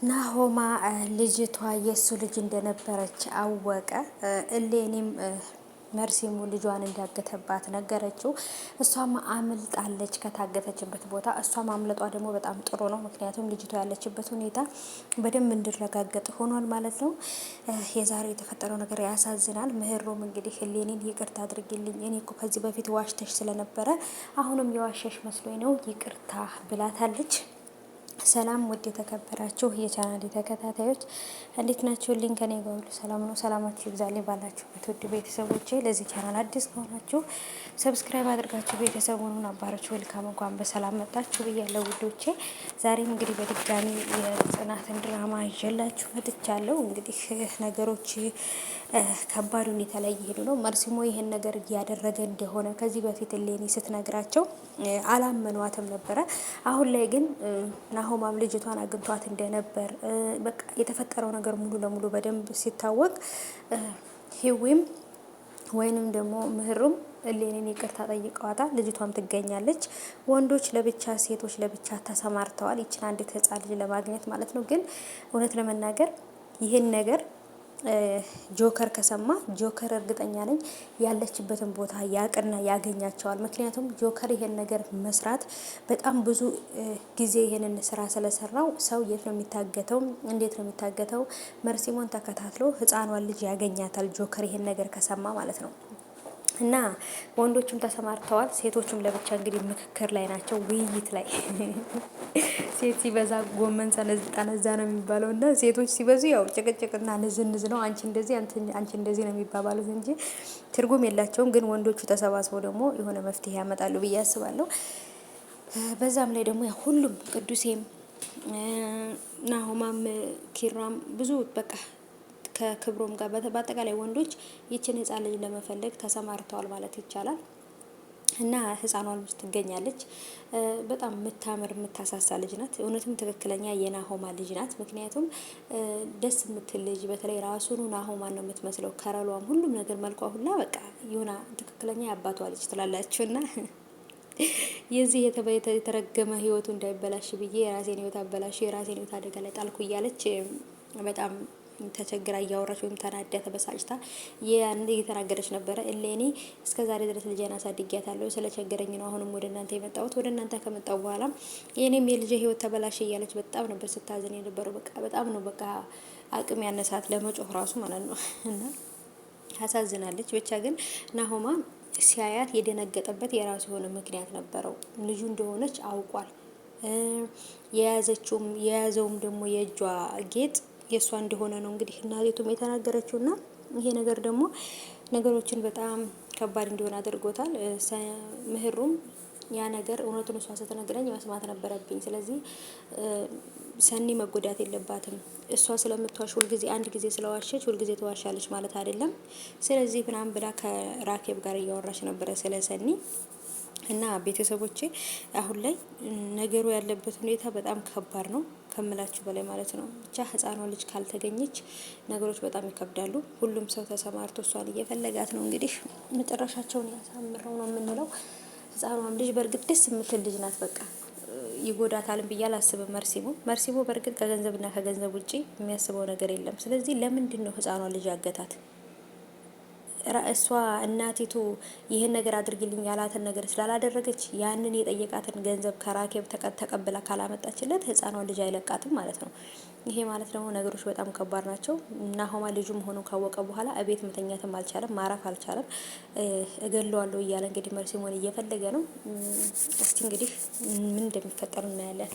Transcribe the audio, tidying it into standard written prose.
ናሆማ ልጅቷ የእሱ ልጅ እንደነበረች አወቀ። እሌኒም መርሲሙ ልጇን እንዳገተባት ነገረችው። እሷም አምልጣለች ከታገተችበት ቦታ። እሷም አምልጧ ደግሞ በጣም ጥሩ ነው፣ ምክንያቱም ልጅቷ ያለችበት ሁኔታ በደንብ እንዲረጋገጥ ሆኗል ማለት ነው። የዛሬ የተፈጠረው ነገር ያሳዝናል። ምህሩም እንግዲህ እሌኒን ይቅርታ አድርጊልኝ፣ እኔ እኮ ከዚህ በፊት ዋሽተሽ ስለነበረ አሁንም የዋሸሽ መስሎኝ ነው ይቅርታ ብላታለች። ሰላም ውድ የተከበራችሁ የቻናሌ ተከታታዮች እንዴት ናችሁ? ከኔ ጋር ሁሉ ሰላም ነው። ሰላማችሁ ይብዛልኝ ባላችሁበት ውድ ቤተሰቦቼ። ለዚህ ቻናል አዲስ ከሆናችሁ ሰብስክራይብ አድርጋችሁ ቤተሰቡን አባራችሁ ዌልካም፣ እንኳን በሰላም መጣችሁ ብያለሁ ውዶቼ። ዛሬም እንግዲህ በድጋሚ የጽናትን ድራማ ይዤላችሁ መጥቻለሁ። እንግዲህ ነገሮች ከባድ ሁኔታ ላይ እየሄዱ ነው። መርሲሞ ይሄን ነገር እያደረገ እንደሆነ ከዚህ በፊት እሌኒ ስትነግራቸው አላመኗትም ነበረ። አሁን ላይ ግን ናሆማም ልጅቷን አግኝቷት እንደነበር በቃ የተፈጠረው ነገር ሙሉ ለሙሉ በደንብ ሲታወቅ ሂዊም ወይንም ደግሞ ምህሩም እሌኒን ይቅርታ ጠይቀዋታል። ልጅቷም ትገኛለች። ወንዶች ለብቻ ሴቶች ለብቻ ተሰማርተዋል፣ ይችን አንዲት ህፃን ልጅ ለማግኘት ማለት ነው። ግን እውነት ለመናገር ይህን ነገር ጆከር ከሰማ ጆከር እርግጠኛ ነኝ ያለችበትን ቦታ ያቅና ያገኛቸዋል። ምክንያቱም ጆከር ይሄን ነገር መስራት በጣም ብዙ ጊዜ ይሄንን ስራ ስለሰራው ሰው የት ነው የሚታገተው፣ እንዴት ነው የሚታገተው፣ መርሲሞን ተከታትሎ ህፃኗን ልጅ ያገኛታል ጆከር ይሄን ነገር ከሰማ ማለት ነው። እና ወንዶቹም ተሰማርተዋል፣ ሴቶቹም ለብቻ እንግዲህ ምክክር ላይ ናቸው፣ ውይይት ላይ ሴት ሲበዛ ጎመን ጠነዛ ነው የሚባለው። እና ሴቶች ሲበዙ ያው ጭቅጭቅና ንዝንዝ ነው። አንቺ እንደዚህ አንቺ እንደዚህ ነው የሚባባሉት እንጂ ትርጉም የላቸውም። ግን ወንዶቹ ተሰባስበው ደግሞ የሆነ መፍትሄ ያመጣሉ ብዬ አስባለሁ። በዛም ላይ ደግሞ ሁሉም ቅዱሴም፣ ናሆማም፣ ኪራም ብዙ በቃ ከክብሮም ጋር በአጠቃላይ ወንዶች ይችን ህፃን ልጅ ለመፈለግ ተሰማርተዋል ማለት ይቻላል። እና ህፃኗ ልጅ ትገኛለች። በጣም የምታምር የምታሳሳ ልጅ ናት። እውነትም ትክክለኛ የናሆማ ልጅ ናት። ምክንያቱም ደስ የምትል ልጅ፣ በተለይ ራሱኑ ናሆማን ነው የምትመስለው። ከረሏም፣ ሁሉም ነገር መልኳ ሁላ በቃ የሆነ ትክክለኛ የአባቷ ልጅ ትላላችሁ። እና የዚህ የተረገመ ህይወቱ እንዳይበላሽ ብዬ የራሴን ህይወት አበላሽ፣ የራሴን ህይወት አደጋ ላይ ጣልኩ እያለች በጣም ተቸግራ እያወራች ወይም ተናዳ ተበሳጭታ እየተናገረች ነበረ። እሌኒ እስከ ዛሬ ድረስ ልጄን አሳድጊያታለሁ፣ ስለቸገረኝ ነው አሁንም ወደ እናንተ የመጣሁት። ወደ እናንተ ከመጣሁ በኋላ የኔም የልጄ ህይወት ተበላሽ እያለች በጣም ነበር ስታዝን የነበረው። በቃ በጣም ነው በቃ አቅም ያነሳት ለመጮህ ራሱ ማለት ነው። እና ታሳዝናለች። ብቻ ግን ናሆማ ሲያያት የደነገጠበት የራሱ የሆነ ምክንያት ነበረው። ልጁ እንደሆነች አውቋል። የያዘውም ደግሞ የእጇ ጌጥ የእሷ እንደሆነ ነው እንግዲህ እናቴቱም የተናገረችው። እና ይሄ ነገር ደግሞ ነገሮችን በጣም ከባድ እንዲሆን አድርጎታል። ምህሩም ያ ነገር እውነቱን እሷ ስትነግረኝ መስማት ነበረብኝ። ስለዚህ ሰኒ መጎዳት የለባትም። እሷ ስለምትዋሽ ሁልጊዜ አንድ ጊዜ ስለዋሸች ሁልጊዜ ተዋሻለች ማለት አይደለም። ስለዚህ ምናምን ብላ ከራኬብ ጋር እያወራች ነበረ ስለ ሰኒ። እና ቤተሰቦቼ አሁን ላይ ነገሩ ያለበት ሁኔታ በጣም ከባድ ነው ከምላችሁ በላይ ማለት ነው። ብቻ ህፃኗ ልጅ ካልተገኘች ነገሮች በጣም ይከብዳሉ። ሁሉም ሰው ተሰማርቶ እሷን እየፈለጋት ነው። እንግዲህ መጨረሻቸውን ያሳምረው ነው የምንለው። ህፃኗም ልጅ በእርግጥ ደስ የምትል ልጅ ናት። በቃ ይጎዳታልን ብዬ አላስብም። መርሲሞ በእርግጥ ከገንዘብና ከገንዘብ ውጪ የሚያስበው ነገር የለም። ስለዚህ ለምንድን ነው ህፃኗ ልጅ ያገታት? እሷ እናቲቱ ይህን ነገር አድርግልኝ ያላትን ነገር ስላላደረገች ያንን የጠየቃትን ገንዘብ ከራኬብ ተቀብላ ካላመጣችለት ህፃኗን ልጅ አይለቃትም ማለት ነው። ይሄ ማለት ደግሞ ነገሮች በጣም ከባድ ናቸው። ናሆማ ልጁ መሆኑን ካወቀ በኋላ እቤት መተኛትም አልቻለም፣ ማረፍ አልቻለም። እገለዋለሁ እያለ እንግዲህ መርሲሞን እየፈለገ ነው። እስቲ እንግዲህ ምን እንደሚፈጠር እናያለን።